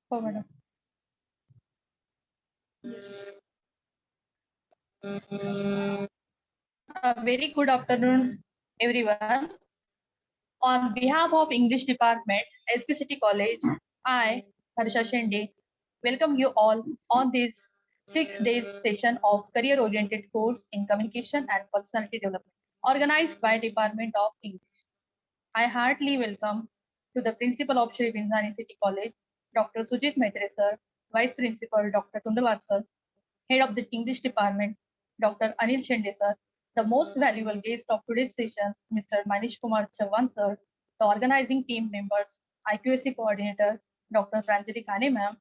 Forward. A very good afternoon, everyone. On behalf of English Department, SP City College, I, Harsha Shende, welcome you all on this 6 days session of career-oriented course in communication and personality development, organized by Department of English. I heartily welcome to the Principal of Shri Binzani City College, Dr. Sujit Maitre sir, Vice Principal Dr. Tundawar sir, Head of the English Department, Dr. Anil Shende sir, the most valuable guest of today's session, Mr. Manish Kumar Chavan sir, the organizing team members, IQAC coordinator, Dr. Pranjali Kane ma'am,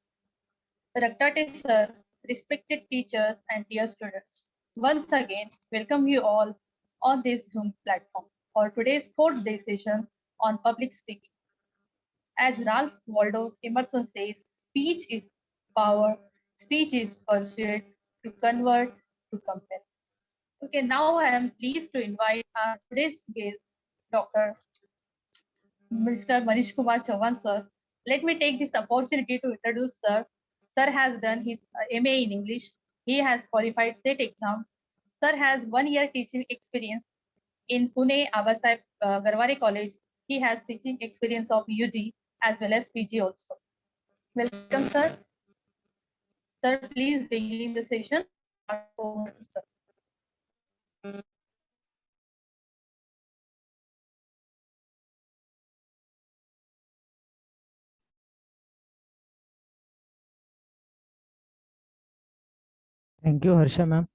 Raktate sir, respected teachers and dear students. Once again, welcome you all on this Zoom platform for today's fourth day session on public speaking. As Ralph Waldo Emerson says, speech is power, speech is pursuit to convert to compel. Okay, now I am pleased to invite our today's guest, Dr. Mr. Manish Kumar Chauhan, sir. Let me take this opportunity to introduce sir. Sir has done his MA in English. He has qualified SET exam. Sir has 1 year teaching experience in Pune Abasai Garware College. He has teaching experience of UG as well as PG also. Welcome, sir. Sir, please begin the session. Over to sir. Thank you, Harsha ma'am.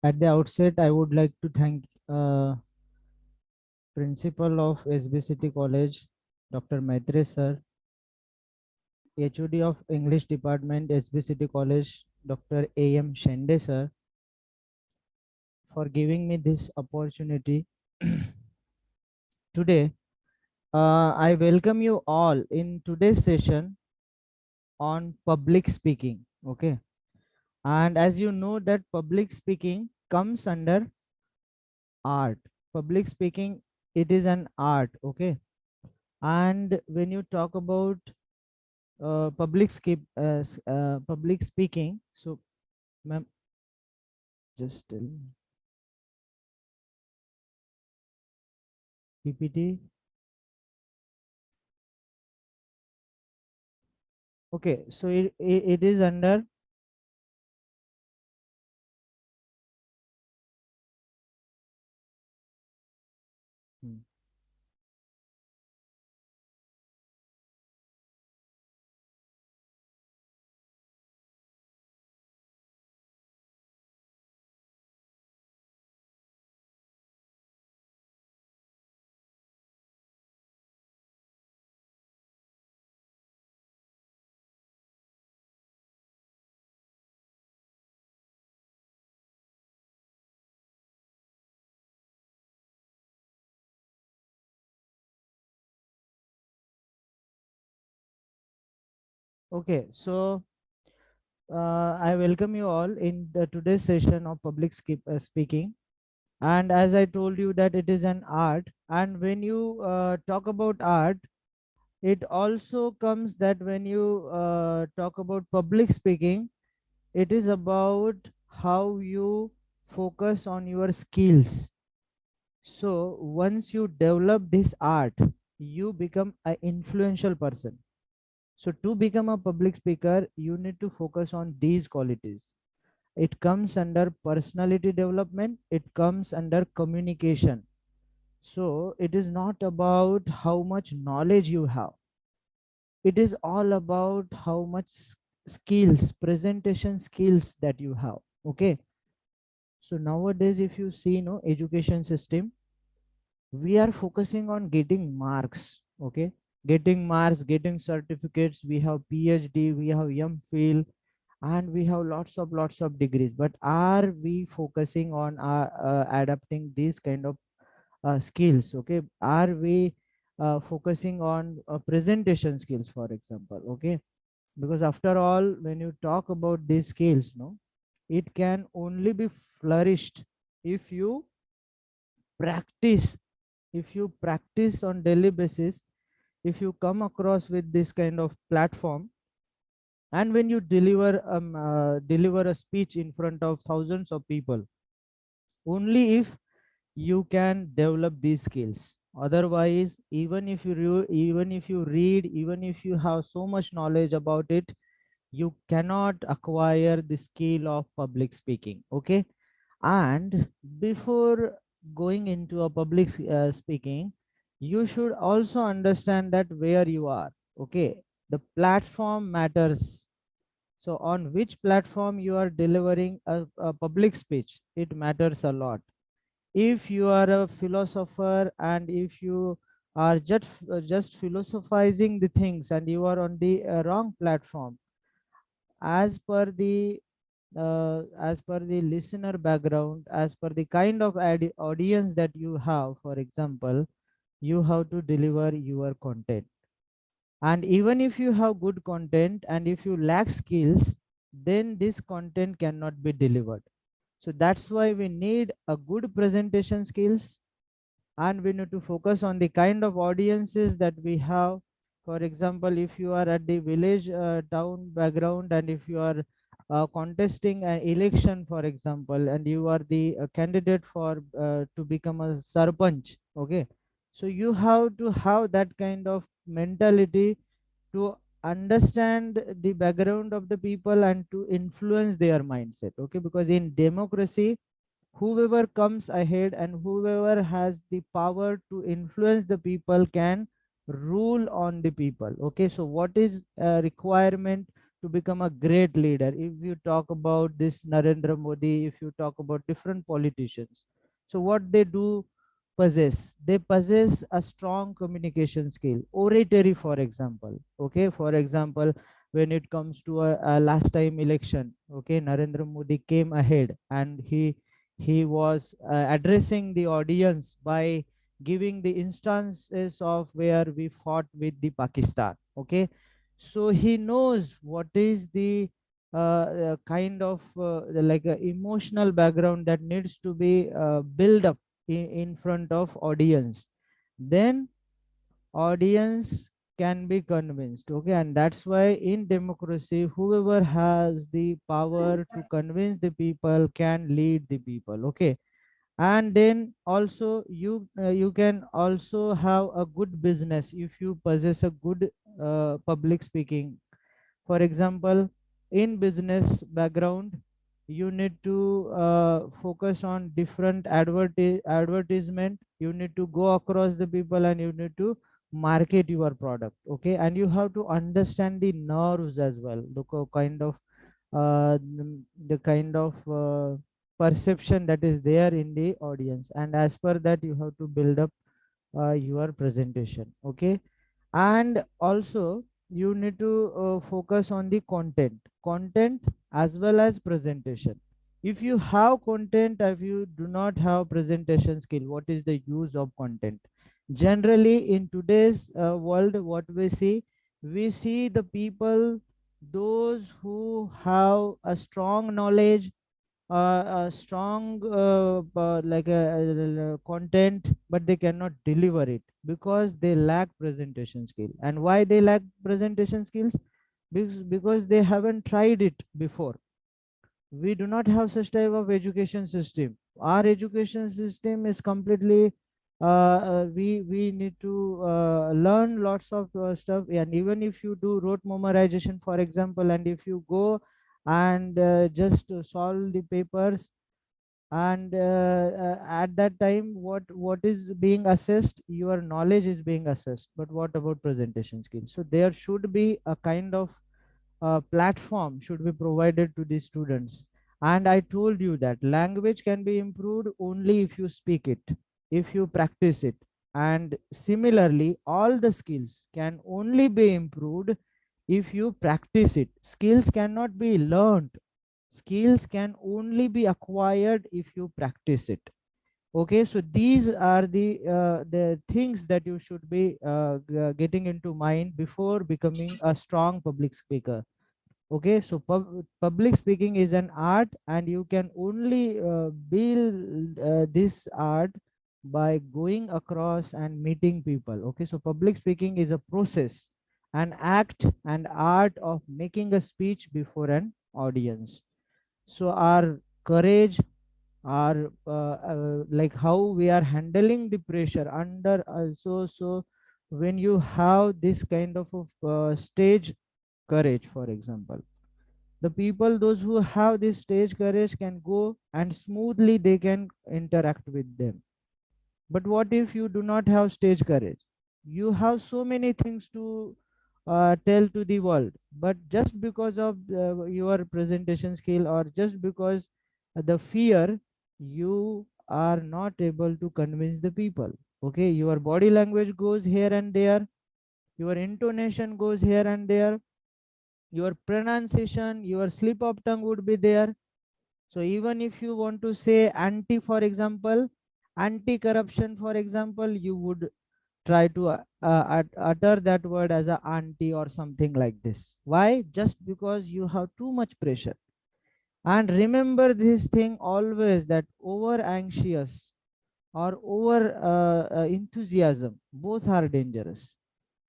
At the outset, I would like to thank Principal of SB City College, Dr. Maitre sir, HOD of English Department, SB City College, Dr. A.M. Shende sir, for giving me this opportunity. Today, I welcome you all in today's session on public speaking. Okay, and as you know that public speaking comes under art. Public speaking, it is an art. Okay, and when you talk about public speaking, so ma'am, just tell me. PPT. Okay, so it is under. Hmm. Okay, so I welcome you all in the today's session of speaking. And as I told you that it is an art, and when you talk about art, it also comes that when you talk about public speaking, it is about how you focus on your skills. So once you develop this art, you become an influential person. So to become a public speaker, you need to focus on these qualities. It comes under personality development, it comes under communication. So it is not about how much knowledge you have, it is all about how much skills, presentation skills that you have. Okay, so nowadays if you see education system, we are focusing on getting marks. Okay, getting marks, getting certificates, we have PhD, we have MPhil, and we have lots of degrees, but are we focusing on adapting these kind of skills? Okay, are we focusing on presentation skills, for example? Okay, because after all, when you talk about these skills, no, it can only be flourished if you practice. If you practice on daily basis, if you come across with this kind of platform, and when you deliver a speech in front of thousands of people, only if you can develop these skills. Otherwise, even if you read, even if you have so much knowledge about it, you cannot acquire the skill of public speaking. Okay. And before going into a public speaking, you should also understand that where you are. Okay, the platform matters. So on which platform you are delivering a public speech, it matters a lot. If you are a philosopher, and if you are just philosophizing the things, and you are on the wrong platform, as per the as per the listener background, as per the kind of audience that you have, for example, you have to deliver your content. And even if you have good content, and if you lack skills, then this content cannot be delivered. So that's why we need a good presentation skills, and we need to focus on the kind of audiences that we have. For example, if you are at the village town background, and if you are contesting an election, for example, and you are the candidate for to become a sarpanch. Okay, so you have to have that kind of mentality to understand the background of the people and to influence their mindset. Okay, because in democracy, whoever comes ahead and whoever has the power to influence the people can rule on the people. Okay, so what is a requirement to become a great leader? If you talk about this Narendra Modi, if you talk about different politicians, so what they do possess, they possess a strong communication skill, oratory, for example. Okay, for example, when it comes to a last time election, okay, Narendra Modi came ahead, and he was addressing the audience by giving the instances of where we fought with the Pakistan. Okay, so he knows what is the kind of like a emotional background that needs to be built up in front of audience. Then audience can be convinced. Okay, and that's why in democracy, whoever has the power to convince the people can lead the people. Okay, and then also you can also have a good business if you possess a good public speaking. For example, in business background, you need to focus on different advertisement. You need to go across the people, and you need to market your product. Okay, and you have to understand the nerves as well, the kind of the kind of perception that is there in the audience, and as per that you have to build up your presentation. Okay, and also you need to focus on the content as well as presentation. If you have content, if you do not have presentation skill, what is the use of content? Generally in today's world, what we see the people, those who have a strong knowledge, a strong content, but they cannot deliver it because they lack presentation skill. And why they lack presentation skills? Because they haven't tried it before. We do not have such type of education system. Our education system is completely we need to learn lots of stuff. And even if you do rote memorization, for example, and if you go and just solve the papers, and at that time, what is being assessed? Your knowledge is being assessed, but what about presentation skills? So there should be a kind of platform should be provided to the students. And I told you that language can be improved only if you speak it, if you practice it. And similarly, all the skills can only be improved if you practice it. Skills cannot be learned. Skills can only be acquired if you practice it. Okay, so these are the things that you should be getting into mind before becoming a strong public speaker. Okay, so public speaking is an art, and you can only build this art by going across and meeting people. Okay, so public speaking is a process, an act and art of making a speech before an audience. So our courage, our like how we are handling the pressure under also. So when you have this kind of stage courage, for example, the people those who have this stage courage can go and smoothly they can interact with them. But what if you do not have stage courage? You have so many things to tell to the world, but just because of your presentation skill, or just because the fear, you are not able to convince the people. Okay, your body language goes here and there, your intonation goes here and there, your pronunciation, your slip of tongue would be there. So even if you want to say anti, for example, anti corruption, for example, you would try to utter that word as a anti or something like this. Why? Just because you have too much pressure. And remember this thing always, that over anxious or over enthusiasm, both are dangerous.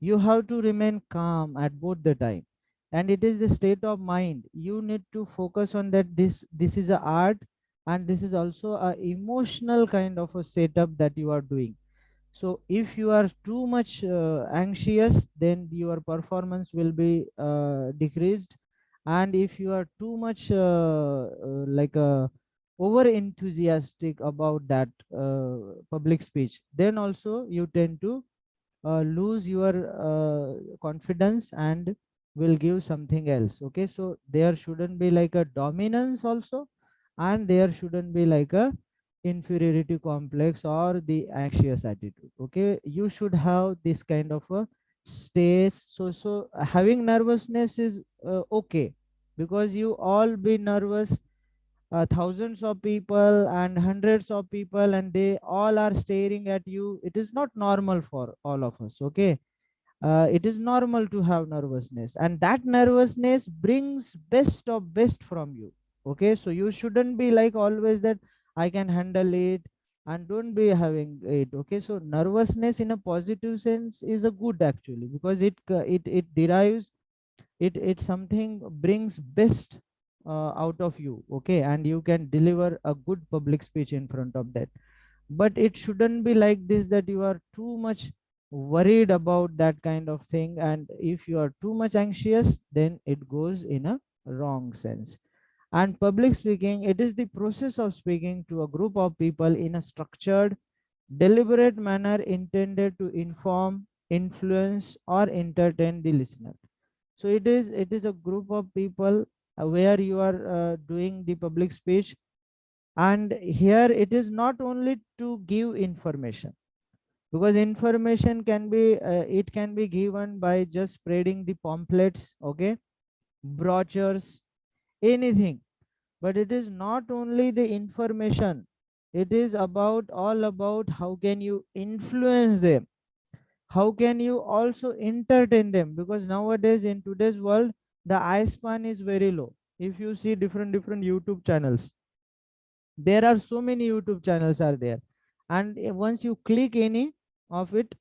You have to remain calm at both the time, and it is the state of mind. You need to focus on that. This is a art, and this is also a emotional kind of a setup that you are doing. So if you are too much anxious, then your performance will be decreased. And if you are too much like over enthusiastic about that public speech, then also you tend to lose your confidence and will give something else. Okay, so there shouldn't be like a dominance also, and there shouldn't be like a inferiority complex or the anxious attitude. Okay, you should have this kind of a state. So having nervousness is okay, because you all be nervous, thousands of people and hundreds of people, and they all are staring at you. It is not normal for all of us. Okay, it is normal to have nervousness, and that nervousness brings best of best from you. Okay, so you shouldn't be like always that I can handle it, and don't be having it. Okay, so nervousness in a positive sense is a good actually, because it derives, it something brings best out of you. Okay, and you can deliver a good public speech in front of that. But it shouldn't be like this, that you are too much worried about that kind of thing, and if you are too much anxious, then it goes in a wrong sense. And public speaking, it is the process of speaking to a group of people in a structured, deliberate manner intended to inform, influence, or entertain the listener. So it is a group of people where you are doing the public speech. And here it is not only to give information, because information can be it can be given by just spreading the pamphlets, okay, brochures, anything. But it is not only the information, it is about all about how can you influence them, how can you also entertain them, because nowadays in today's world the eye span is very low. If you see different YouTube channels, there are so many YouTube channels are there, and once you click any of it,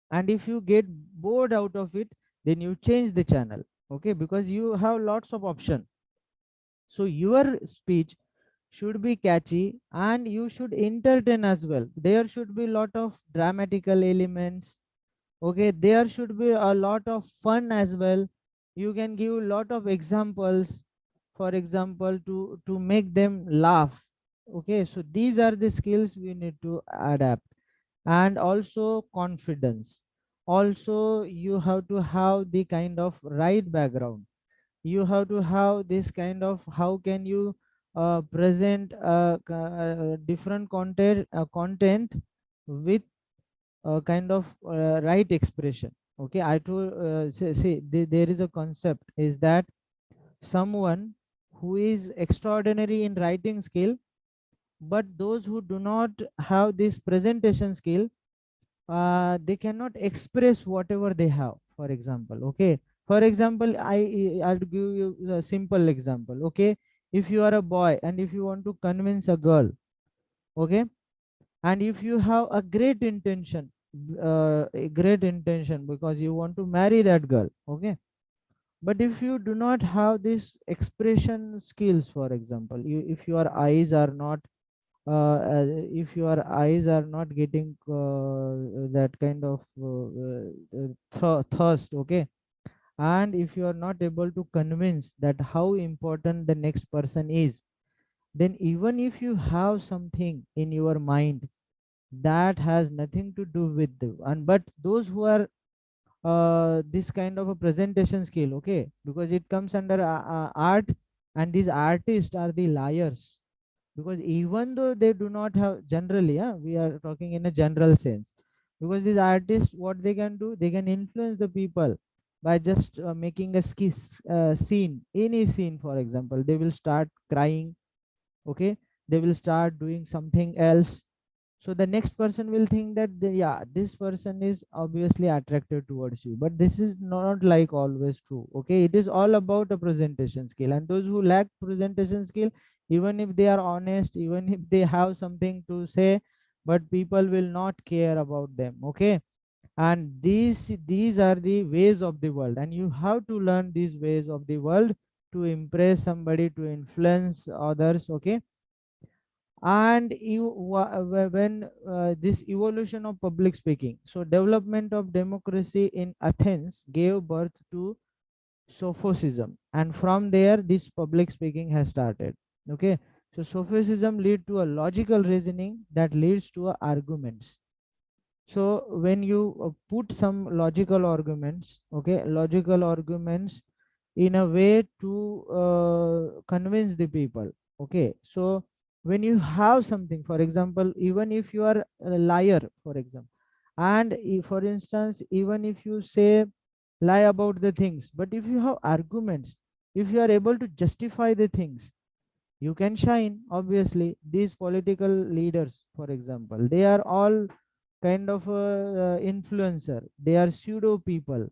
and if you get bored out of it, then you change the channel. Okay, because you have lots of option. So your speech should be catchy, and you should entertain as well. There should be lot of dramatical elements. Okay, there should be a lot of fun as well. You can give lot of examples, for example, to make them laugh. Okay, so these are the skills we need to adapt. And also confidence. Also you have to have the kind of right background. You have to have this kind of how can you present different content with kind of right expression. Okay, I told there is a concept is that someone who is extraordinary in writing skill, but those who do not have this presentation skill, they cannot express whatever they have. For example, okay, for example, I'll give you a simple example. Okay, if you are a boy and if you want to convince a girl, okay, and if you have a great intention, a great intention because you want to marry that girl, okay, but if you do not have this expression skills, for example, if your eyes are not if your eyes are not getting that kind of thirst, okay, and if you are not able to convince that how important the next person is, then even if you have something in your mind that has nothing to do with the, and but those who are this kind of a presentation skill, okay, because it comes under art, and these artists are the liars, because even though they do not have generally, we are talking in a general sense, because these artists, what they can do, they can influence the people by just making a scene, any scene, for example, they will start crying, okay, they will start doing something else, so the next person will think that yeah, this person is obviously attracted towards you, but this is not like always true, okay, it is all about a presentation skill, and those who lack presentation skill, even if they are honest, even if they have something to say, but people will not care about them, okay, and these are the ways of the world, and you have to learn these ways of the world to impress somebody, to influence others, okay. And when this evolution of public speaking, so development of democracy in Athens gave birth to sophism, and from there this public speaking has started, okay. So sophism lead to a logical reasoning that leads to a arguments. So when you put some logical arguments, okay, logical arguments in a way to convince the people, okay, so when you have something, for example, even if you are a liar, for example, and if, for instance, even if you say lie about the things, but if you have arguments, if you are able to justify the things, you can shine. Obviously these political leaders, for example, they are all kind of a influencer, they are pseudo people,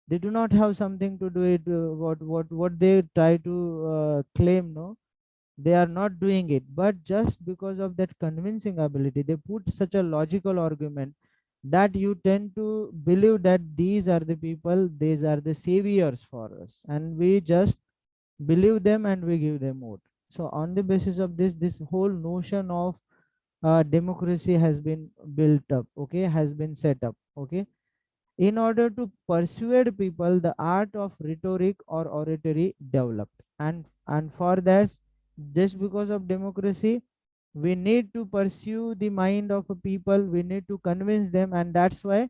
they do not have something to do it what they try to claim, no, they are not doing it, but just because of that convincing ability, they put such a logical argument that you tend to believe that these are the people, these are the saviors for us, and we just believe them and we give them vote. So on the basis of this whole notion of democracy has been built up, okay, has been set up, okay, in order to persuade people, the art of rhetoric or oratory developed, and for that, just because of democracy, we need to pursue the mind of a people, we need to convince them, and that's why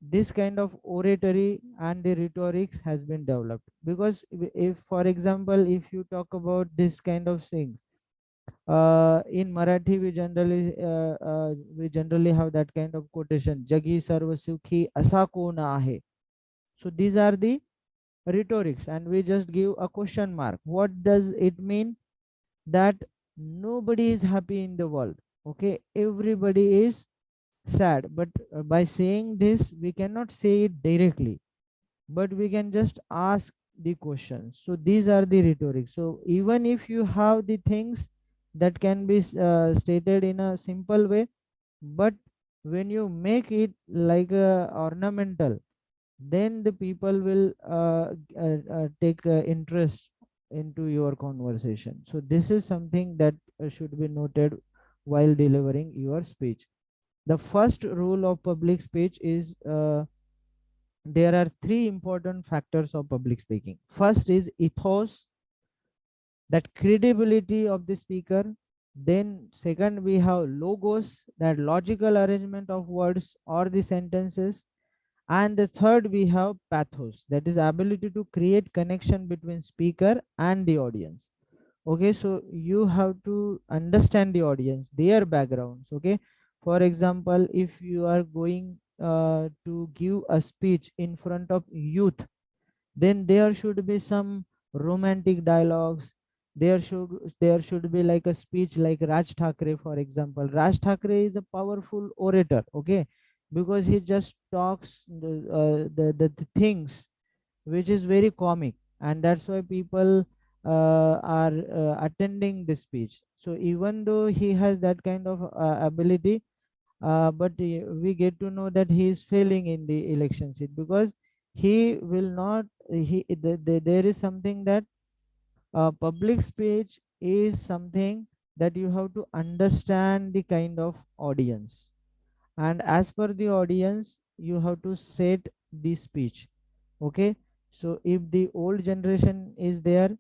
this kind of oratory and the rhetorics has been developed. Because if, for example, if you talk about this kind of things, in Marathi we generally have that kind of quotation, jagi sarva sukhi asa kona ahe. So these are the rhetorics, and we just give a question mark. What does it mean? That nobody is happy in the world, okay, everybody is sad, but by saying this we cannot say it directly, but we can just ask the questions. So these are the rhetorics. So even if you have the things that can be stated in a simple way, but when you make it like a ornamental, then the people will take interest into your conversation. So this is something that should be noted while delivering your speech. The first rule of public speech is there are three important factors of public speaking. First is ethos, that credibility of the speaker. Then second, we have logos, that logical arrangement of words or the sentences. And the third, we have pathos, that is ability to create connection between speaker and the audience. Okay, so you have to understand the audience, their backgrounds, okay. For example, if you are going to give a speech in front of youth, then there should be some romantic dialogues, There should be like a speech like Raj Thakre, for example. Raj Thakre is a powerful orator, okay, because he just talks the things which is very comic, and that's why people are attending this speech. So even though he has that kind of ability, but we get to know that he is failing in the election seat, because he will not there is something that public speech is something that you have to understand the kind of audience, and as per the audience you have to set the speech. Okay, so if the old generation is there,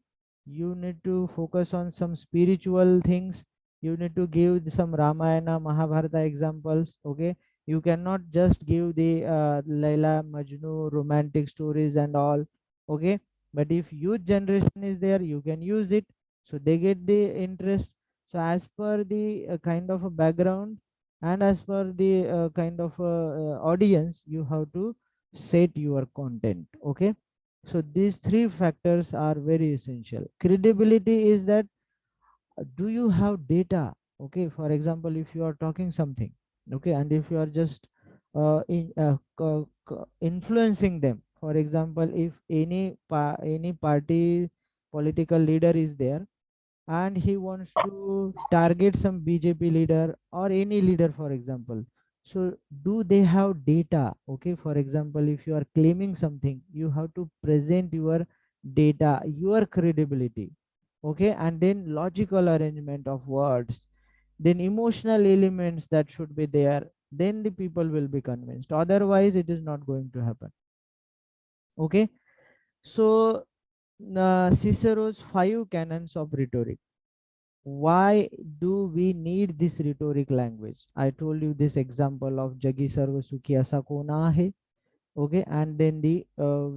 you need to focus on some spiritual things. You need to give some Ramayana, Mahabharata examples. Okay, you cannot just give the Laila Majnu romantic stories and all. Okay, but if youth generation is there, you can use it, so they get the interest. So as per the kind of a background, and as per the kind of audience, you have to set your content. Okay, so these three factors are very essential. Credibility is that do you have data? Okay, for example, if you are talking something, okay, and if you are just influencing them, for example, if any party political leader is there, and he wants to target some BJP leader or any leader, for example. So, do they have data? Okay, for example, if you are claiming something, you have to present your data, your credibility. Okay, and then logical arrangement of words, then emotional elements that should be there. Then the people will be convinced. Otherwise, it is not going to happen. Okay, so Cicero's five canons of rhetoric. Why do we need this rhetoric language? I told you this example of Jagi Sarva Sukhi Asa Kona Hai. Okay, and then the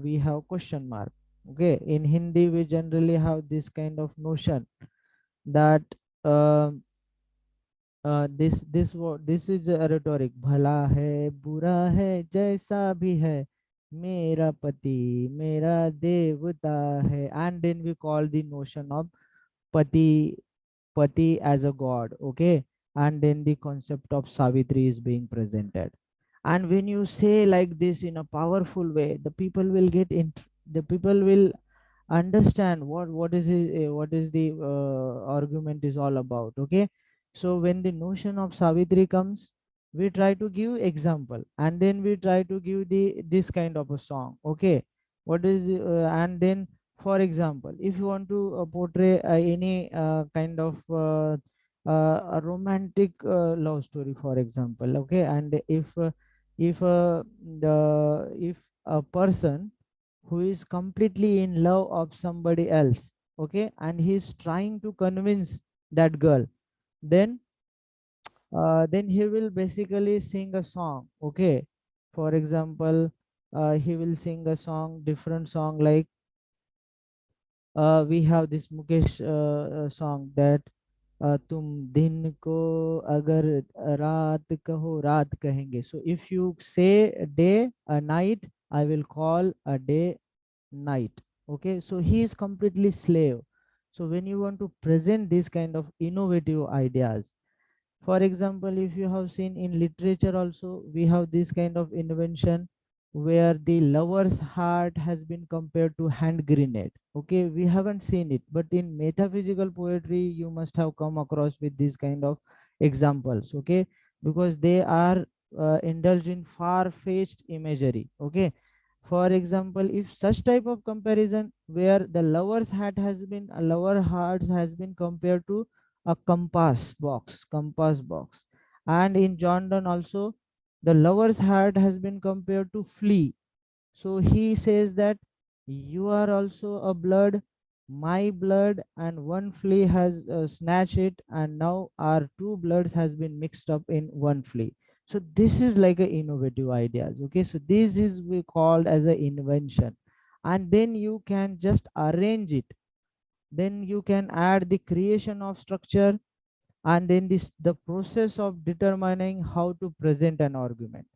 we have question mark. Okay, in Hindi we generally have this kind of notion that uh, this is a rhetoric. Bhala hai, bura hai, jaisa bhi hai, mera pati, mera devta hai, and then we call the notion of pati as a god. Okay, and then the concept of Savitri is being presented, and when you say like this in a powerful way, the people will the people will understand what is the argument is all about. Okay, so when the notion of Savitri comes, we try to give example, and then we try to give the this kind of a song. Okay, what is and then, for example, if you want to portray any kind of a romantic love story, for example. Okay, and if a person who is completely in love of somebody else, okay, and he's trying to convince that girl, then then he will basically sing a song. Okay, for example, he will sing a song, different song, like we have this Mukesh song that तुम दिन को अगर रात कहो रात कहेंगे. So if you say a day a night, I will call a day night. Okay, so he is completely slave. So when you want to present this kind of innovative ideas, for example, if you have seen in literature also, we have this kind of invention where the lover's heart has been compared to hand grenade. Okay, we haven't seen it, but in metaphysical poetry, you must have come across with these kind of examples. Okay, because they are indulged in far-fetched imagery. Okay, for example, if such type of comparison where the lover's heart has been a lover heart has been compared to a compass box, and in John Donne also, the lover's heart has been compared to flea. So he says that you are also a blood, my blood, and one flea has snatched it, and now our two bloods has been mixed up in one flea. So this is like a innovative ideas. Okay, so this is we called as a invention, and then you can just arrange it. Then you can add the creation of structure, and then this the process of determining how to present an argument,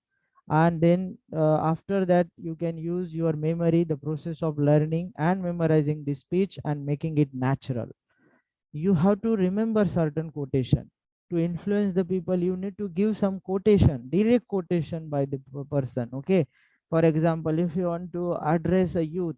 and then after that you can use your memory, the process of learning and memorizing the speech and making it natural. you have to remember certain quotation. To influence the people, you need to give some quotation, direct quotation by the person. Okay, for example, if you want to address a youth,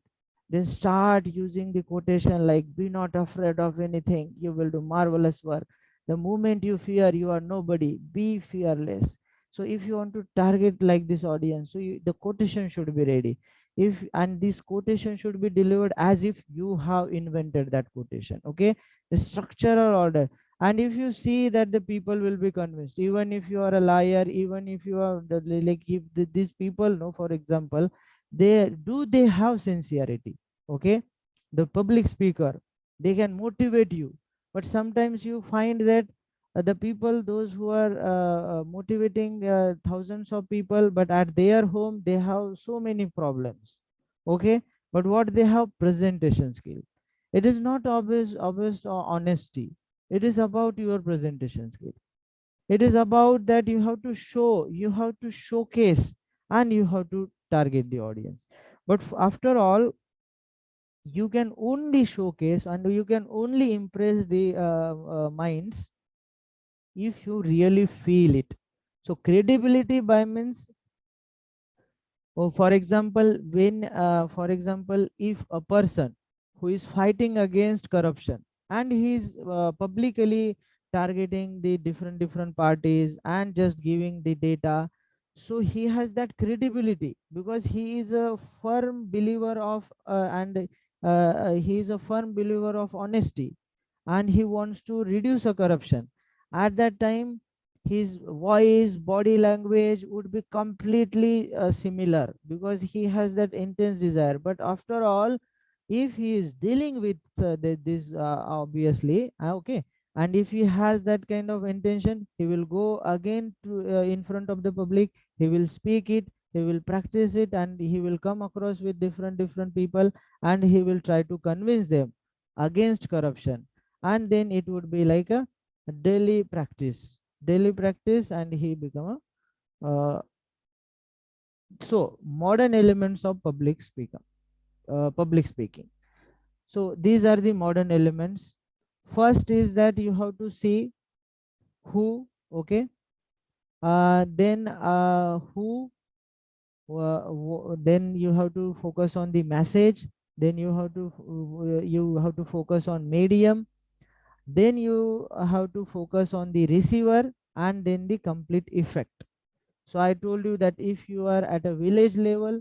then start using the quotation like, be not afraid of anything, you will do marvelous work. The moment you fear, you are nobody, be fearless. So if you want to target like this audience, so the quotation should be ready. If, and this quotation should be delivered as if you have invented that quotation. Okay, the structural order. And if you see that the people will be convinced, even if you are a liar, even if you are like, if these people know, for example, they have sincerity. Okay, the public speaker, they can motivate you. But sometimes you find that the people, those who are motivating thousands of people, but at their home they have so many problems. Okay, but what they have, presentation skill. It is not obvious or honesty. It is about your presentation skill. It is about that you have to show, you have to showcase, and you have to target the audience. But after all, you can only showcase and you can only impress the minds if you really feel it. So credibility by means, oh, for example, when for example, if a person who is fighting against corruption and he is publicly targeting the different parties and just giving the data, so he has that credibility because he is a firm believer of and he is a firm believer of honesty, and he wants to reduce a corruption. At that time, his voice, body language would be completely similar because he has that intense desire. But after all, if he is dealing with this obviously okay, and if he has that kind of intention, he will go again to in front of the public, he will speak it, he will practice it, and he will come across with different people, and he will try to convince them against corruption. And then it would be like a daily practice, and he become a so modern elements of public speaking. So these are the modern elements. First is that you have to see who. Okay, then then you have to focus on the message, then you have to focus on medium, then you have to focus on the receiver, and then the complete effect. So I told you that if you are at a village level,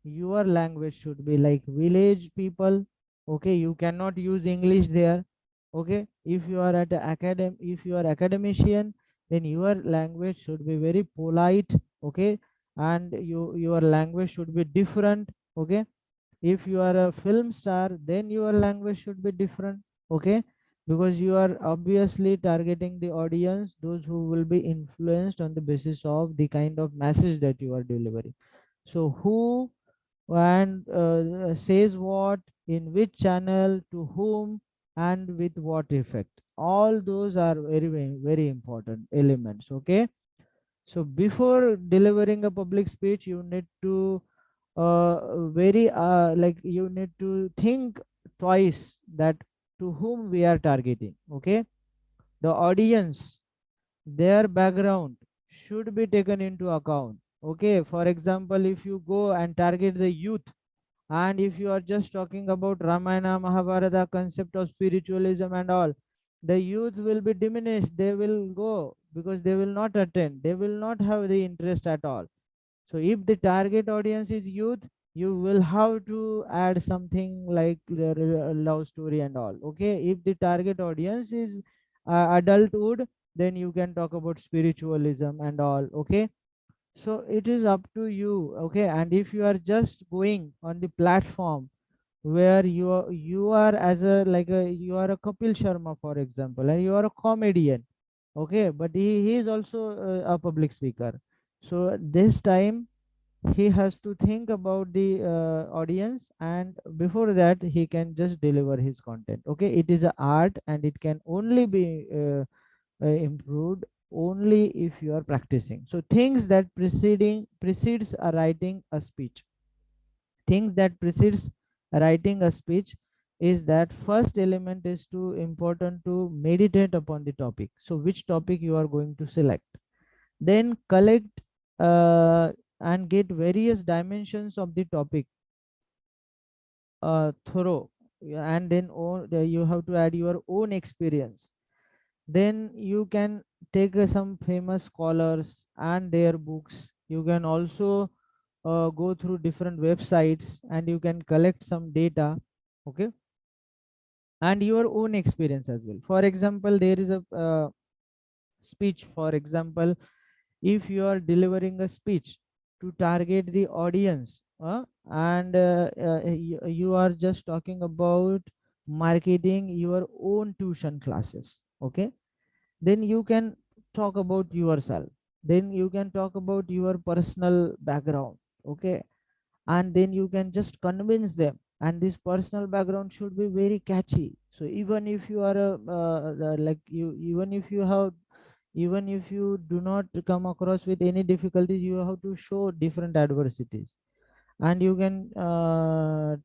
your language should be like village people. Okay, you cannot use English there. Okay, if you are at a if you are academician, then your language should be very polite. Okay, and your language should be different. Okay, if you are a film star, then your language should be different. Okay, because you are obviously targeting the audience, those who will be influenced on the basis of the kind of message that you are delivering. So who and says what, in which channel, to whom, and with what effect, all those are very important elements. Okay, so before delivering a public speech, you need to very like you need to think twice that to whom we are targeting. Okay, the audience, their background should be taken into account. Okay, for example, if you go and target the youth, and if you are just talking about Ramayana, Mahabharata, concept of spiritualism and all, the youth will be diminished, they will go because they will not attend, they will not have the interest at all. So if the target audience is youth, you will have to add something like the love story and all. Okay, if the target audience is adulthood, then you can talk about spiritualism and all. Okay, so it is up to you. Okay, and if you are just going on the platform where you are as a like a you are a Kapil Sharma, for example, and you are a comedian. Okay, but he is also a public speaker. So this time he has to think about the audience, and before that he can just deliver his content. Okay, it is a art, and it can only be improved only if you are practicing. So things that precedes a writing a speech, things that precedes writing a speech, is that first element is to important to meditate upon the topic. So which topic you are going to select, then collect and get various dimensions of the topic thorough. Yeah, and then you have to add your own experience. Then you can take some famous scholars and their books. You can also go through different websites and you can collect some data, okay, and your own experience as well. For example, there is a speech. For example, if you are delivering a speech to target the audience, you are just talking about marketing your own tuition classes, okay, then you can talk about yourself, then you can talk about your personal background, okay, and then you can just convince them, and this personal background should be very catchy. So even if you are a like you even if you have, even if you do not come across with any difficulties, you have to show different adversities, and you can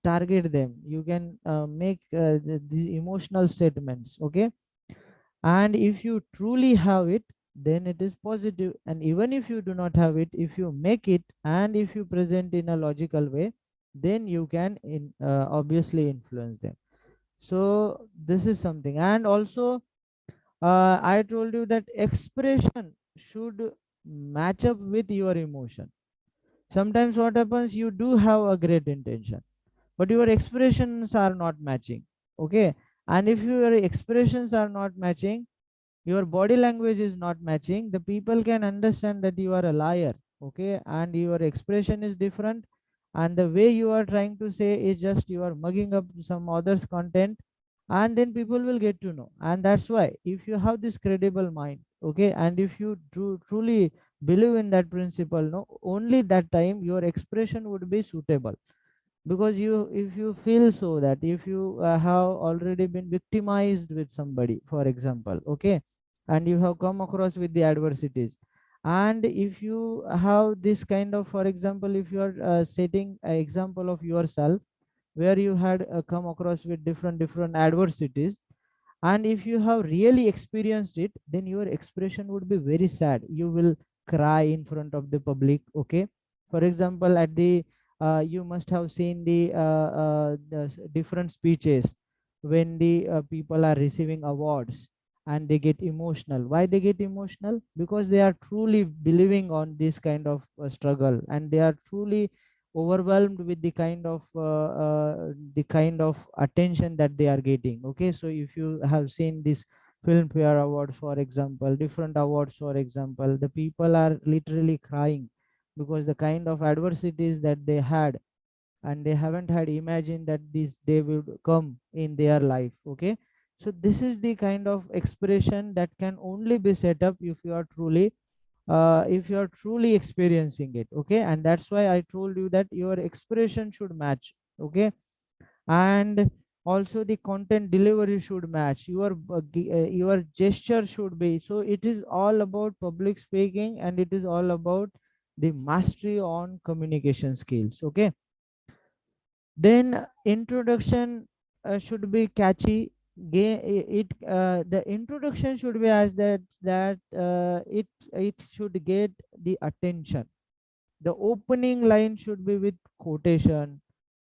target them, you can make the emotional statements, okay, and if you truly have it, then it is positive. And even if you do not have it, if you make it and if you present in a logical way, then you can obviously influence them. So this is something. And also I told you that expression should match up with your emotion. Sometimes what happens, you do have a great intention, but your expressions are not matching, okay, and if your expressions are not matching, your body language is not matching, the people can understand that you are a liar, okay, and your expression is different, and the way you are trying to say is just you are mugging up some others content, and then people will get to know. And that's why if you have this credible mind, okay, and if you truly believe in that principle, no, only that time your expression would be suitable. Because you, if you feel so that if you have already been victimized with somebody, for example, okay, and you have come across with the adversities, and if you have this kind of, for example, if you are setting an example of yourself where you had come across with different adversities, and if you have really experienced it, then your expression would be very sad, you will cry in front of the public, okay. For example, at the you must have seen the different speeches when the people are receiving awards, and they get emotional. Why they get emotional? Because they are truly believing on this kind of struggle, and they are truly overwhelmed with the kind of attention that they are getting, okay. So if you have seen this Filmfare awards, for example, different awards, for example, the people are literally crying because the kind of adversities that they had, and they haven't had imagined that this day would come in their life, okay. So this is the kind of expression that can only be set up if you are truly experiencing it, okay. And that's why I told you that your expression should match, okay. And also the content delivery should match, your gesture should be. So it is all about public speaking, and it is all about the mastery on communication skills, okay. Then introduction should be catchy. The introduction should be as it should get the attention. The opening line should be with quotation,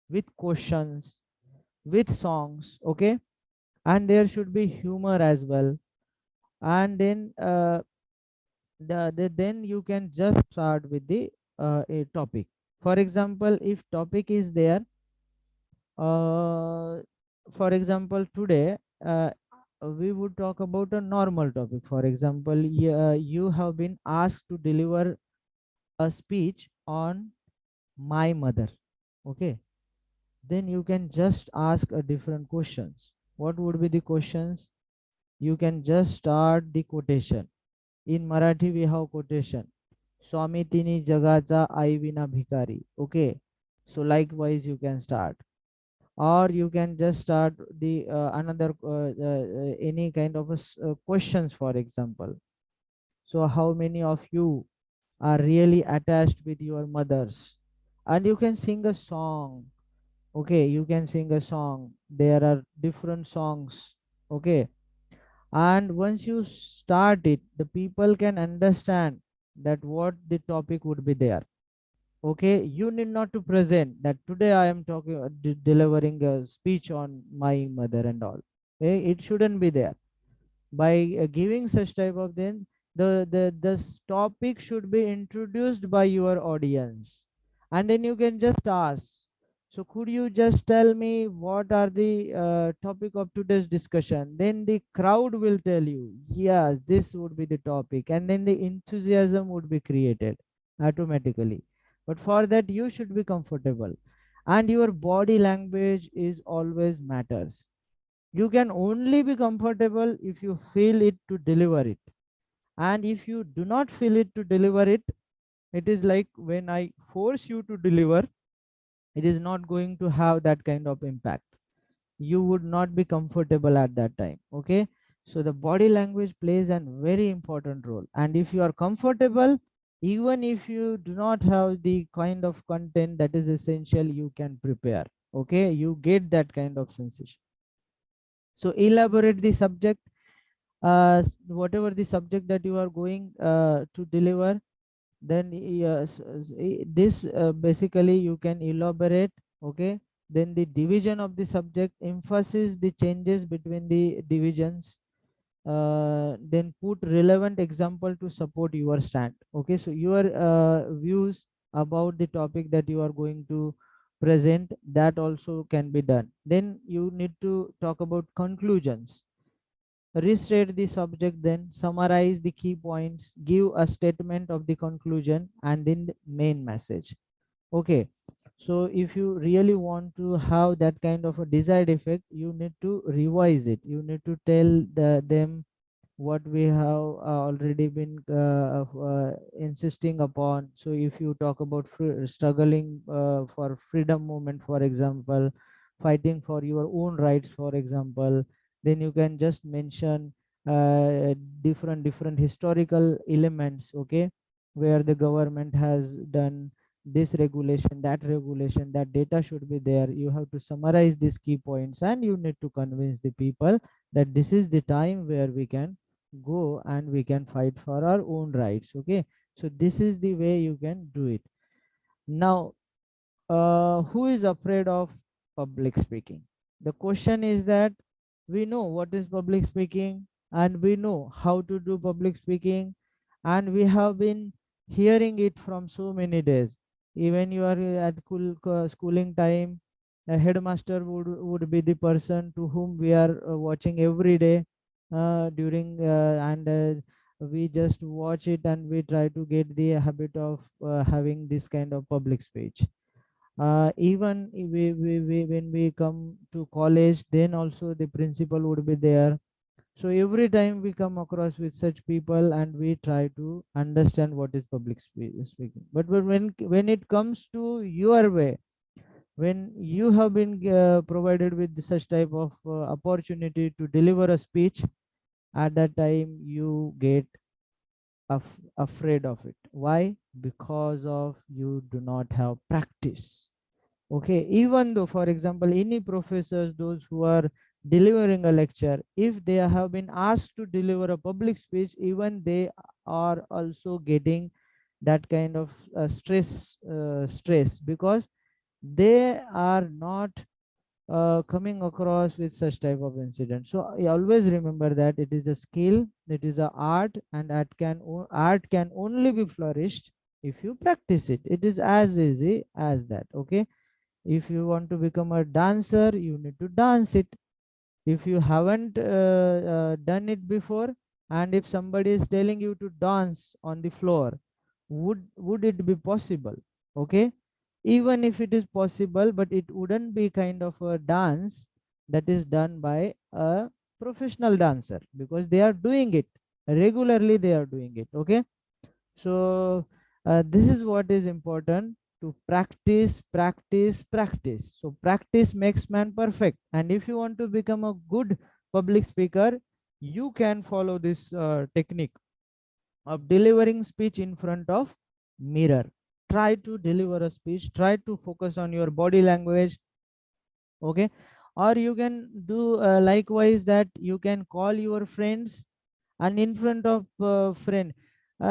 with questions, with songs, okay, and there should be humor as well. And then then you can just start with the a topic. For example, if topic is there, uh, for example, today we would talk about a normal topic. For example, you have been asked to deliver a speech on my mother, okay, then you can just ask a different questions. What would be the questions? You can just start the quotation. In Marathi we have quotation, Swami tini jagacha आई विना भिकारी, okay. So likewise you can start, or you can just start the another any kind of questions. For example, so how many of you are really attached with your mothers? And you can sing a song, Okay, you can sing a song. There are different songs. Okay, and once you start it, the people can understand that what the topic would be there. Okay, you need not to present that today I am talking delivering a speech on my mother and all. Okay, it shouldn't be there. By giving such type of then topic should be introduced by your audience, and then you can just ask, so could you just tell me what are the topic of today's discussion? Then the crowd will tell you yes, this would be the topic, and then the enthusiasm would be created automatically. But for that you should be comfortable, and your body language is always matters. You can only be comfortable if you feel it to deliver it. And if you do not feel it to deliver it, it is like when I force you to deliver, it is not going to have that kind of impact. You would not be comfortable at that time. Okay. So the body language plays a very important role. And if you are comfortable, even if you do not have the kind of content that is essential, you can prepare. Okay. You get that kind of sensation. So elaborate the subject, whatever the subject that you are going to deliver, then yes, this basically you can elaborate. Okay, then the division of the subject, emphasis the changes between the divisions, then put relevant example to support your stand. Okay, so your views about the topic that you are going to present, that also can be done. Then you need to talk about conclusions, restate the subject, then summarize the key points, give a statement of the conclusion, and then the main message. Okay, so if you really want to have that kind of a desired effect, you need to revise it. You need to tell them what we have already been insisting upon. So if you talk about struggling for freedom movement, for example, fighting for your own rights, for example, then you can just mention different historical elements. Okay, where the government has done this regulation, that regulation, that data should be there. You have to summarize these key points, and you need to convince the people that this is the time where we can go and we can fight for our own rights. Okay, so this is the way you can do it. Now, who is afraid of public speaking? The question is that we know what is public speaking, and we know how to do public speaking, and we have been hearing it from so many days. Even you are at schooling time, a headmaster would be the person to whom we are watching every day during and we just watch it, and we try to get the habit of having this kind of public speech. Even when we come to college, then also the principal would be there. So every time we come across with such people, and we try to understand what is public speaking. But when it comes to your way, when you have been provided with such type of opportunity to deliver a speech, at that time you get afraid of it. Why? Because of you do not have practice. Okay, even though, for example, any professors, those who are delivering a lecture, if they have been asked to deliver a public speech, even they are also getting that kind of stress, because they are not coming across with such type of incident. So I always remember that it is a skill, it is a art, and art can only be flourished if you practice it. It is as easy as that. Okay, if you want to become a dancer, you need to dance it. If you haven't done it before, and if somebody is telling you to dance on the floor, would it be possible? Okay, even if it is possible, but it wouldn't be kind of a dance that is done by a professional dancer, because they are doing it regularly, they are doing it. Okay, so this is what is important, to practice, practice, practice. So practice makes man perfect. And if you want to become a good public speaker, you can follow this technique of delivering speech in front of mirror. Try to deliver a speech, try to focus on your body language, Okay, or you can do likewise, that you can call your friends and in front of friend.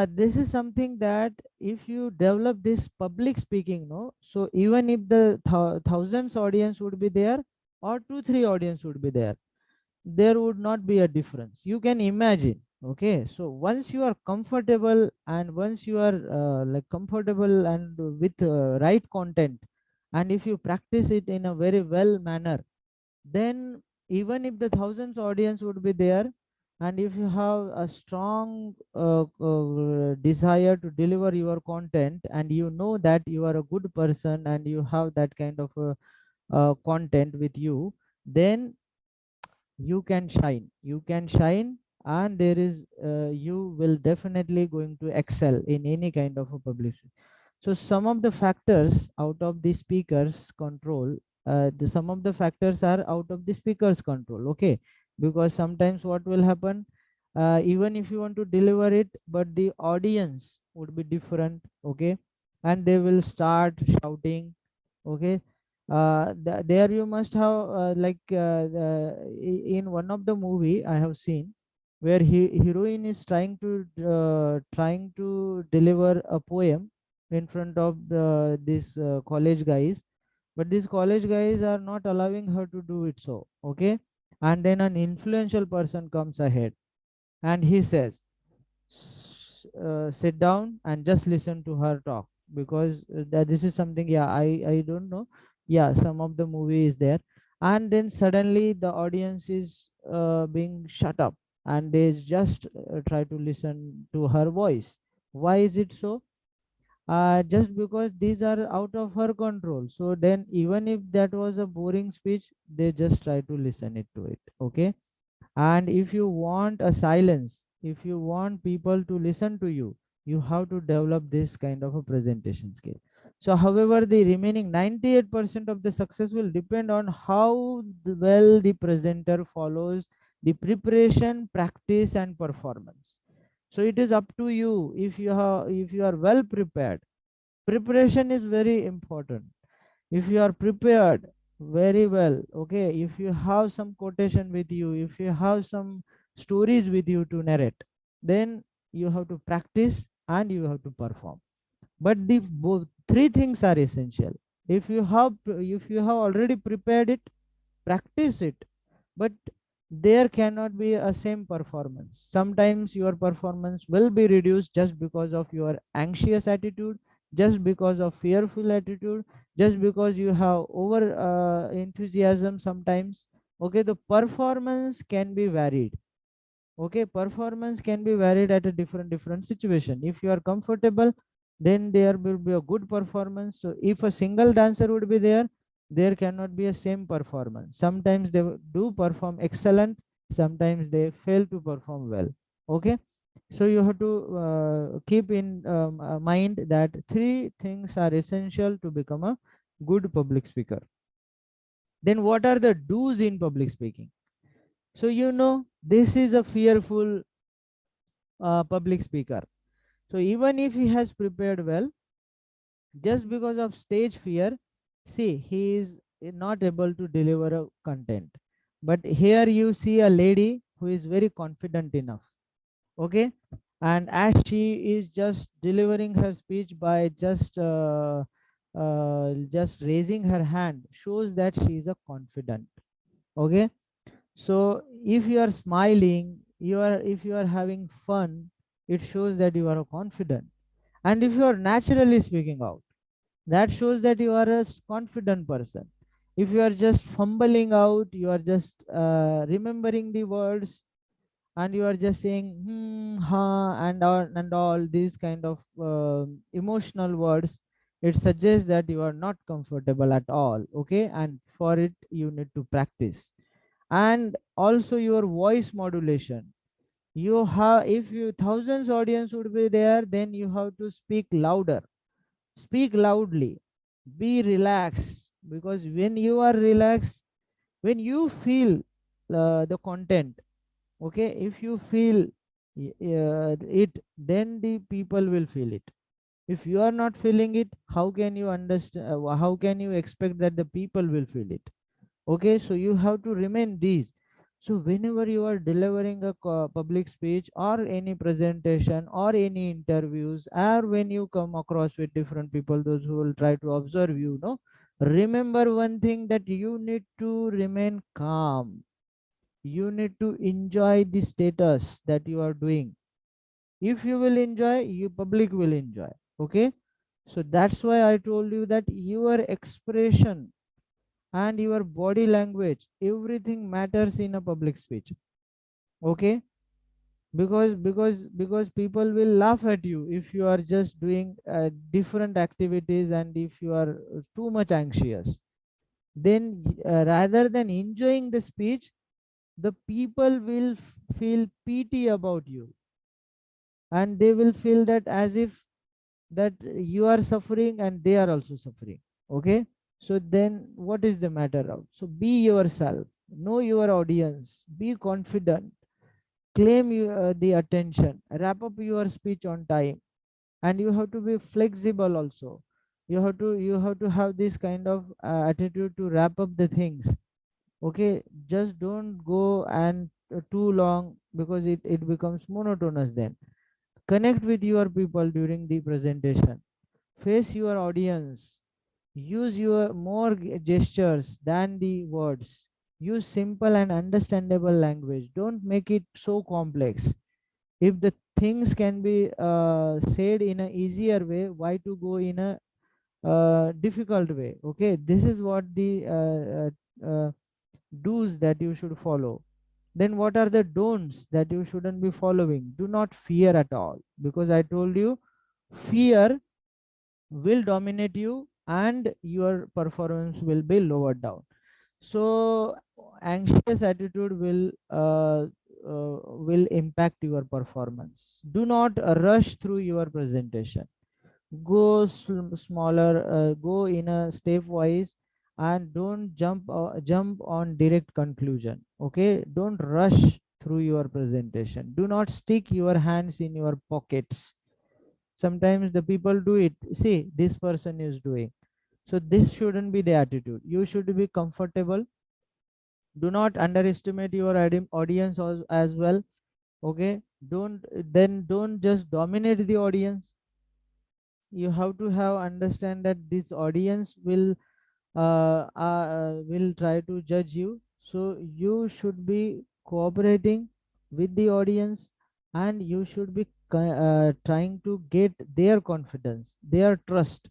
This is something that if you develop this public speaking, no, so even if the thousands audience would be there or 2 3 audience would be there, there would not be a difference, you can imagine. Okay, so once you are comfortable and once you are like comfortable and with right content, and if you practice it in a very well manner, then even if the thousands audience would be there, and if you have a strong desire to deliver your content, and you know that you are a good person and you have that kind of content with you, then you can shine, and there is you will definitely going to excel in any kind of a publishing. So some of the factors out of the speaker's control, some of the factors are out of the speaker's control. Okay, because sometimes what will happen, even if you want to deliver it, but the audience would be different. Okay, and they will start shouting. Okay, there you must have in one of the movie I have seen, where heroine is trying to deliver a poem in front of these college guys, but these college guys are not allowing her to do it. So okay, and then an influential person comes ahead and he says, sit down and just listen to her talk, because that this is something, yeah, I don't know, yeah, some of the movie is there. And then suddenly the audience is being shut up, and they just try to listen to her voice. Why is it so? Just because these are out of her control. So then even if that was a boring speech, they just try to listen it to it. Okay, and if you want a silence, if you want people to listen to you, you have to develop this kind of a presentation skill. So however, the remaining 98% of the success will depend on how well the presenter follows the preparation, practice and performance. So it is up to you. If you are well prepared, preparation is very important. If you are prepared very well, okay, if you have some quotation with you, if you have some stories with you to narrate, then you have to practice and you have to perform. But the both three things are essential. If you have already prepared it, practice it, but there cannot be a same performance. Sometimes your performance will be reduced just because of your anxious attitude, just because of fearful attitude, just because you have over enthusiasm sometimes. Okay, the performance can be varied. Okay, performance can be varied at a different situation. If you are comfortable, then there will be a good performance. So if a single dancer would be there, there cannot be a same performance. Sometimes they do perform excellent, sometimes they fail to perform well. Okay, so you have to keep in mind that three things are essential to become a good public speaker. Then what are the do's in public speaking? So this is a fearful public speaker. So even if he has prepared well, just because of stage fear, see, he is not able to deliver a content. But here you see a lady who is very confident enough. Okay, and as she is just delivering her speech by just raising her hand, shows that she is a confident. Okay, so if you are smiling, if you are having fun, it shows that you are confident. And if you are naturally speaking out, that shows that you are a confident person. If you are just fumbling out, you are just remembering the words, and you are just saying ha and all these kind of emotional words, it suggests that you are not comfortable at all. Okay, and for it you need to practice. And also your voice modulation. You have, if you thousands audience would be there, then you have to speak louder, speak loudly, be relaxed, because when you are relaxed, when you feel the content, okay, if you feel it, then the people will feel it. If you are not feeling it, how can you understand, how can you expect that the people will feel it? Okay, so you have to remain these. So whenever you are delivering a public speech or any presentation or any interviews, or when you come across with different people, those who will try to observe you, no, remember one thing, that you need to remain calm. You need to enjoy the status that you are doing. If you will enjoy, you public will enjoy. Okay, so that's why I told you that your expression and your body language, everything matters in a public speech. Okay, because people will laugh at you if you are just doing different activities, and if you are too much anxious, then rather than enjoying the speech, the people will feel pity about you, and they will feel that as if that you are suffering and they are also suffering. Okay, so then what is the matter of? So be yourself, know your audience, be confident, claim the attention, wrap up your speech on time, and you have to be flexible also. You have to have this kind of attitude to wrap up the things. Okay, just don't go and too long, because it becomes monotonous. Then connect with your people during the presentation, face your audience, use your more gestures than the words, use simple and understandable language, don't make it so complex. If the things can be said in a easier way, why to go in a difficult way? Okay, this is what the do's that you should follow. Then what are the don'ts that you shouldn't be following? Do not fear at all, because I told you, fear will dominate you and your performance will be lowered down. So anxious attitude will impact your performance. Do not rush through your presentation. Go smaller, go in a stepwise, and don't jump on direct conclusion. Okay, don't rush through your presentation. Do not stick your hands in your pockets. Sometimes the people do it. See, this person is doing. So this shouldn't be the attitude. You should be comfortable. Do not underestimate your audience as well. Okay, don't just dominate the audience. You have to have understand that this audience will try to judge you. So you should be cooperating with the audience, and you should be trying to get their confidence, their trust.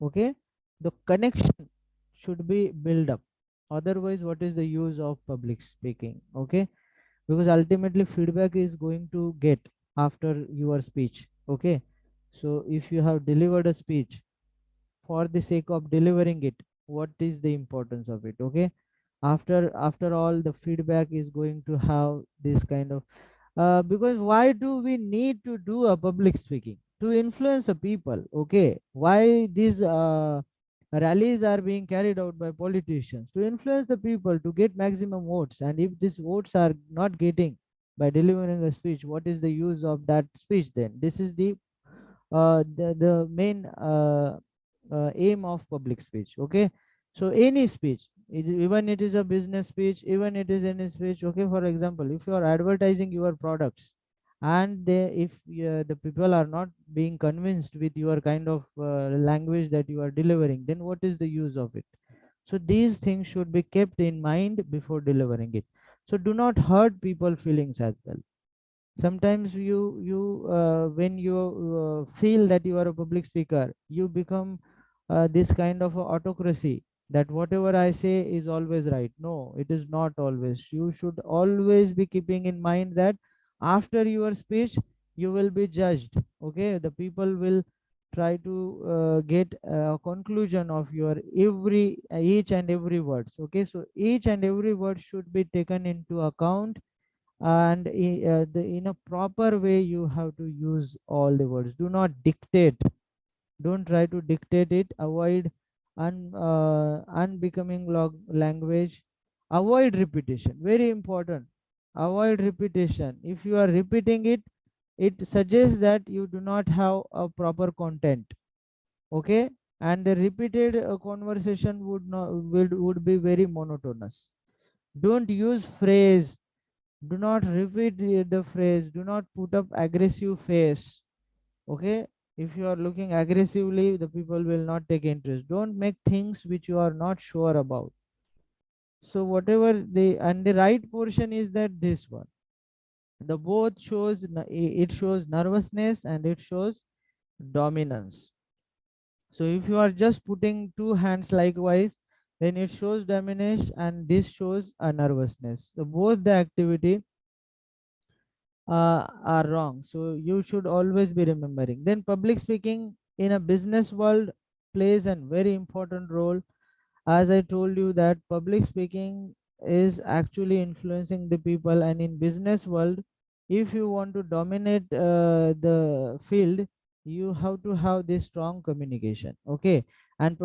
Okay, the connection should be built up. Otherwise, what is the use of public speaking? Okay, because ultimately feedback is going to get after your speech. Okay, so if you have delivered a speech for the sake of delivering it, what is the importance of it? Okay, after all, the feedback is going to have this kind of because why do we need to do a public speaking? To influence the people. Okay, why these rallies are being carried out by politicians? To influence the people, to get maximum votes. And if these votes are not getting by delivering a speech, what is the use of that speech? Then this is the main aim of public speech. Okay, so any speech, even it is a business speech, even it is any speech. Okay, for example, if you are advertising your products, and if the people are not being convinced with your kind of language that you are delivering, then what is the use of it? So these things should be kept in mind before delivering it. So do not hurt people feelings as well. Sometimes when you feel that you are a public speaker, you become this kind of a autocracy, that whatever I say is always right. No, it is not always. You should always be keeping in mind that after your speech you will be judged. Okay, the people will try to get a conclusion of your each and every words. Okay, so each and every word should be taken into account, and in a proper way you have to use all the words. Do not dictate. Don't try to dictate it. Avoid unbecoming language. Avoid repetition, very important. Avoid repetition. If you are repeating it, it suggests that you do not have a proper content. Okay, and the repeated conversation would be very monotonous. Don't use phrase, do not repeat the phrase, do not put up aggressive face. Okay, if you are looking aggressively, the people will not take interest. Don't make things which you are not sure about. So whatever the right portion is that this one, the both shows it shows nervousness and it shows dominance. So if you are just putting two hands likewise, then it shows dominance and this shows a nervousness. So both the activity are wrong. So you should always be remembering. Then public speaking in a business world plays a very important role. As I told you that public speaking is actually influencing the people, and in business world, if you want to dominate the field, you have to have this strong communication. Okay, and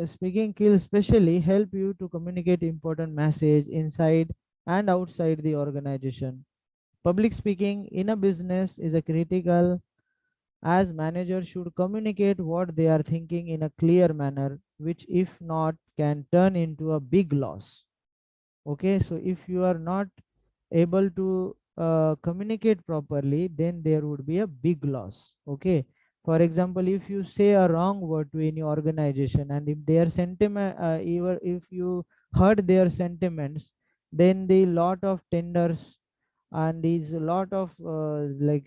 speaking skills especially help you to communicate important message inside and outside the organization. Public speaking in a business is a critical, as managers should communicate what they are thinking in a clear manner, which if not can turn into a big loss. Okay, so if you are not able to communicate properly, then there would be a big loss. Okay, for example, if you say a wrong word to any organization, and if their sentiment, even if you hurt their sentiments, then the lot of tenders and these a lot of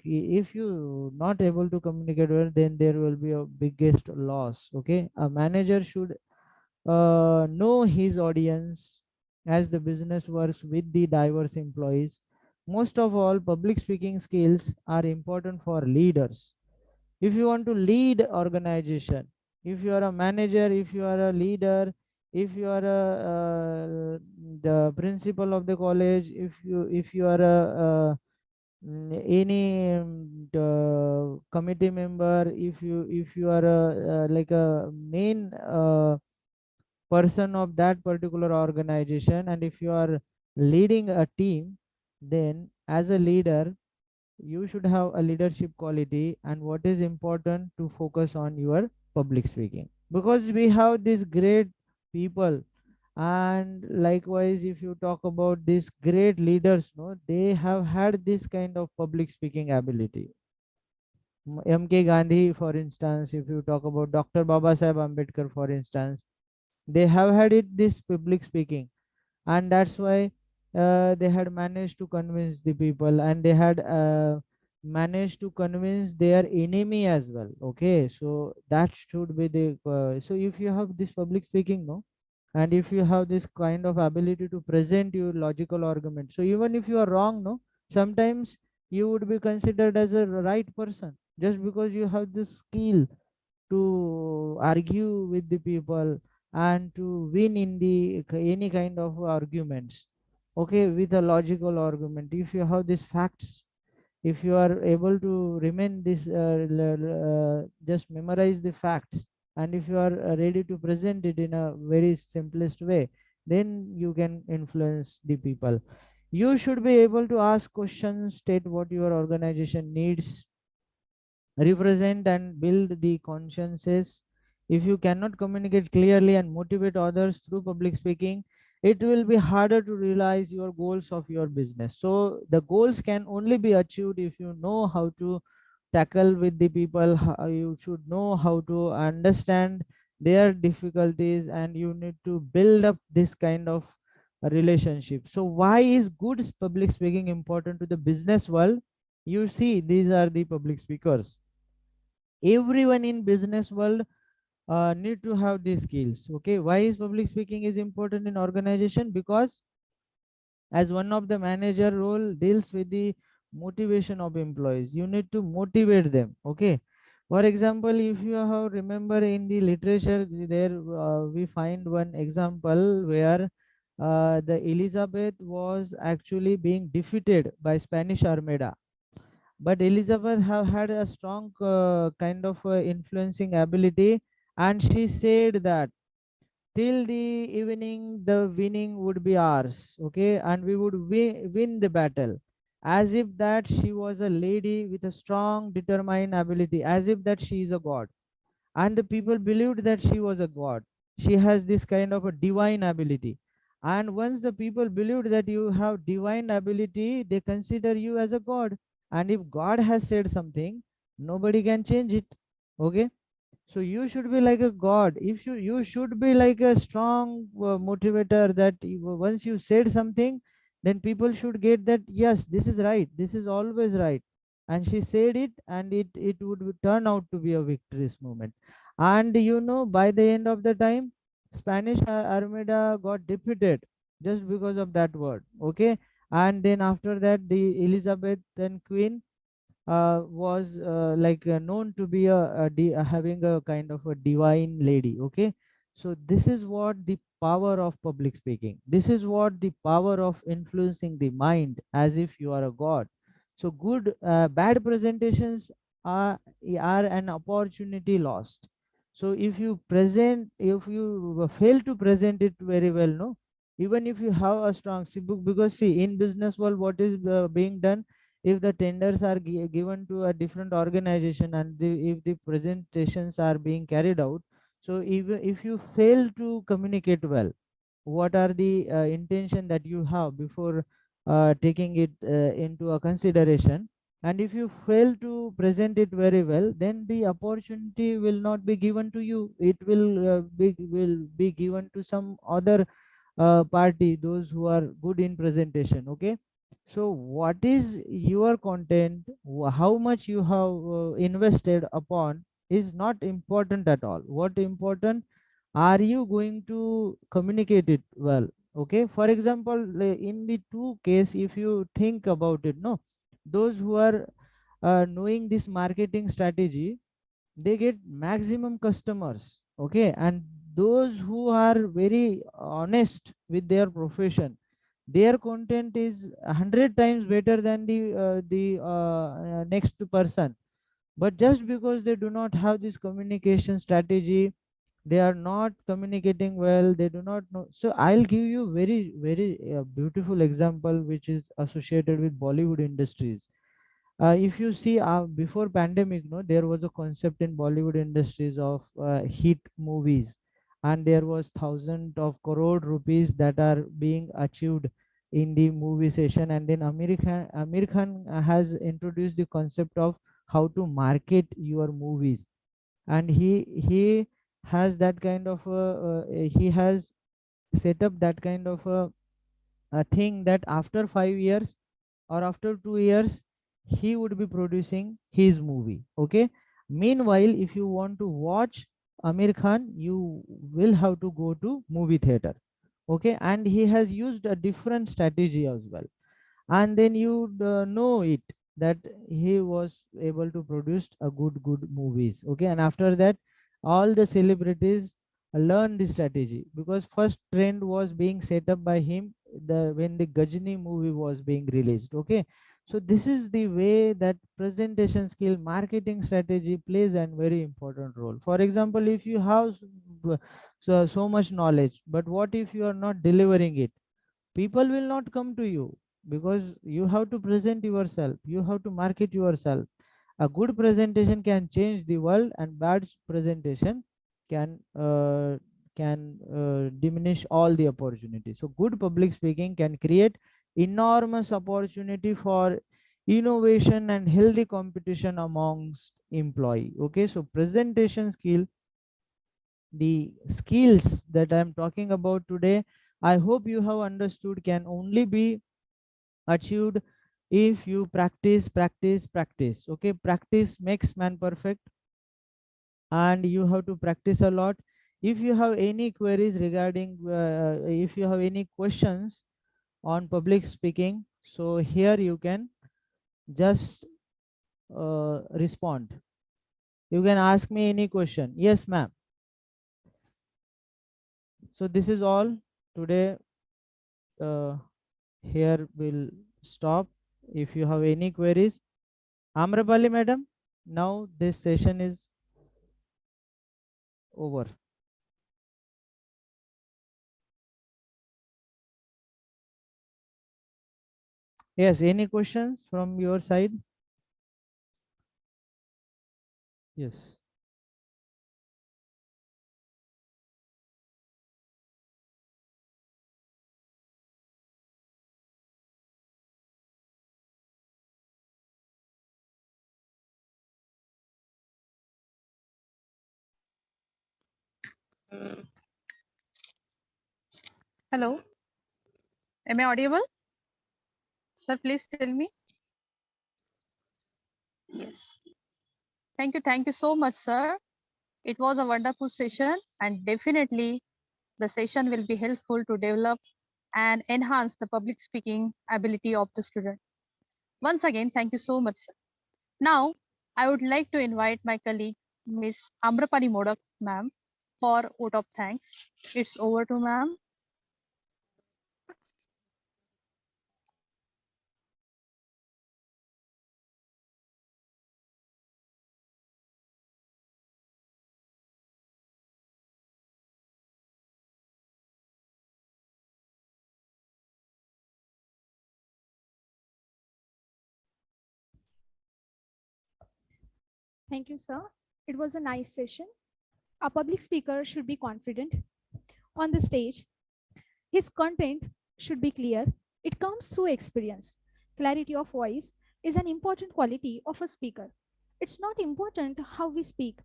if you not able to communicate well, then there will be a biggest loss. Okay, a manager should know his audience, as the business works with the diverse employees. Most of all, public speaking skills are important for leaders. If you want to lead organization, if you are a manager, if you are a leader, if you are a the principal of the college, if you are a any the committee member, if you are a like a main person of that particular organization, and if you are leading a team, then as a leader you should have a leadership quality, and what is important to focus on your public speaking, because we have these great people. And likewise, if you talk about these great leaders, no, they have had this kind of public speaking ability. MK Gandhi, for instance, if you talk about Dr. Baba Saheb Ambedkar, for instance, they have had it this public speaking, and that's why they had managed to convince the people, and they had managed to convince their enemy as well. Okay, so that should be the so if you have this public speaking, no, and if you have this kind of ability to present your logical argument, so even if you are wrong, no, sometimes you would be considered as a right person, just because you have this skill to argue with the people and to win in the any kind of arguments. Okay, with a logical argument, if you have these facts, if you are able to remain this just memorize the facts, and if you are ready to present it in a very simplest way, then you can influence the people. You should be able to ask questions, state what your organization needs, represent and build the consciences. If you cannot communicate clearly and motivate others through public speaking, it will be harder to realize your goals of your business. So the goals can only be achieved if you know how to tackle with the people. You should know how to understand their difficulties, and you need to build up this kind of a relationship. So why is good public speaking important to the business world? You see, these are the public speakers. Everyone in business world need to have these skills. Okay, why is public speaking is important in organization? Because as one of the manager role deals with the motivation of employees, you need to motivate them. Okay, for example, if you have remember in the literature, there we find one example where the Elizabeth was actually being defeated by Spanish Armada, but Elizabeth have had a strong kind of influencing ability, and she said that till the evening the winning would be ours. Okay, and we would win the battle, as if that she was a lady with a strong determined ability, as if that she is a god. and the people believed that she was a god. She has this kind of a divine ability, and once the people believed that you have divine ability, they consider you as a god. And if God has said something, nobody can change it. Okay, so you should be like a god. If you should be like a strong motivator, that once you said something, then people should get that yes, this is right, this is always right. And she said it, and it would turn out to be a victorious moment. And by the end of the time, Spanish Armada got defeated just because of that word. Okay, and then after that, the Elizabeth then queen was known to be having a kind of a divine lady. Okay, so this is what the power of public speaking, this is what the power of influencing the mind as if you are a god. So bad presentations are an opportunity lost. So if you fail to present it very well, no, even if you have a strong book, because see, in business world, what is being done, if the tenders are given to a different organization, and if the presentations are being carried out, so if you fail to communicate well, what are the intention that you have before taking it into a consideration, and if you fail to present it very well, then the opportunity will not be given to you. It will be given to some other party, those who are good in presentation. Okay, so what is your content, how much you have invested upon, is not important at all. What important, are you going to communicate it well? Okay, for example, in the two case, if you think about it, no, those who are knowing this marketing strategy, they get maximum customers. Okay, and those who are very honest with their profession, their content is 100 times better than the next person. But just because they do not have this communication strategy, they are not communicating well, they do not know. So I'll give you very very beautiful example which is associated with Bollywood industries. If you see, before pandemic, no, there was a concept in Bollywood industries of hit movies, and there was thousand of crore rupees that are being achieved in the movie session. And then American has introduced the concept of how to market your movies, and he has that kind of he has set up that kind of a thing, that after 5 years or after 2 years, he would be producing his movie. Okay, meanwhile, if you want to watch Amir Khan, you will have to go to movie theater. Okay, and he has used a different strategy as well. And then you know it, that he was able to produce a good movies. Okay, and after that, all the celebrities learn the strategy, because first trend was being set up by him, when the Gajini movie was being released. Okay, so this is the way that presentation skill, marketing strategy plays a very important role. For example, if you have so much knowledge, but what if you are not delivering it, people will not come to you, because you have to present yourself, you have to market yourself. A good presentation can change the world, and bad presentation can diminish all the opportunities. So good public speaking can create enormous opportunity for innovation and healthy competition amongst employee. Okay, so presentation skill, the skills that I'm talking about today, I hope you have understood, can only be achieved if you practice. Okay, practice makes man perfect, and you have to practice a lot. If you have any queries regarding if you have any questions on public speaking, so here you can just respond. You can ask me any question. Yes, ma'am. So this is all today. Here we'll stop. If you have any queries, Amrapali madam, now this session is over. Yes, any questions from your side? Yes. Hello, am I audible? Sir, please tell me. Yes. Thank you so much, sir. It was a wonderful session, and definitely the session will be helpful to develop and enhance the public speaking ability of the student. Once again, thank you so much, sir. Now, I would like to invite my colleague, Miss Amrapali Modak, ma'am, for vote of thanks. It's over to ma'am. Thank you, sir. It was a nice session. A public speaker should be confident on the stage. His content should be clear. It comes through experience. Clarity of voice is an important quality of a speaker. It's not important how we speak,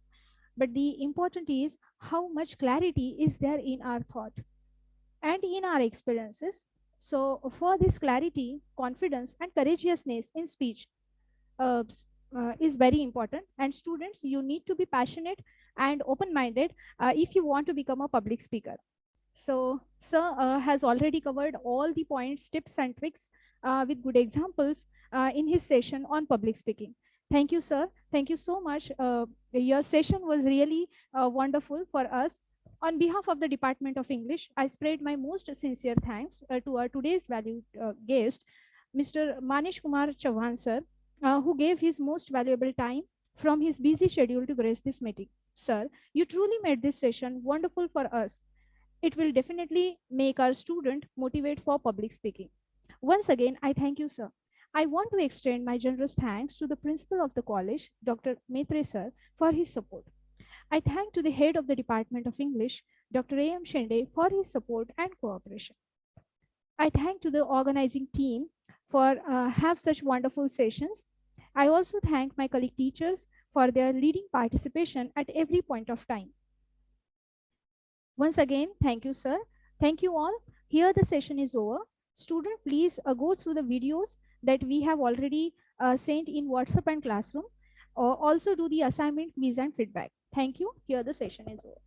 but the important is how much clarity is there in our thought and in our experiences. So, for this clarity, confidence, and courageousness in speech, is very important, and students, you need to be passionate and open minded if you want to become a public speaker. So sir has already covered all the points, tips and tricks with good examples in his session on public speaking. Thank you, sir. Thank you so much. Your session was really wonderful for us. On behalf of the Department of English, I spread my most sincere thanks to our today's valued guest, Mr. Manish Kumar Chauhan, sir, who gave his most valuable time from his busy schedule to grace this meeting. Sir, you truly made this session wonderful for us. It will definitely make our student motivate for public speaking. Once again, I thank you, sir. I want to extend my generous thanks to the principal of the college, Dr. Maitre sir, for his support. I thank to the head of the Department of English, Dr. A.M. Shende, for his support and cooperation. I thank to the organizing team for have such wonderful sessions. I also thank my colleague teachers for their leading participation at every point of time. Once again, thank you, sir. Thank you all. Here the session is over. Student, please go through the videos that we have already sent in WhatsApp and Classroom. Also do the assignment, quiz and feedback. Thank you. Here the session is over.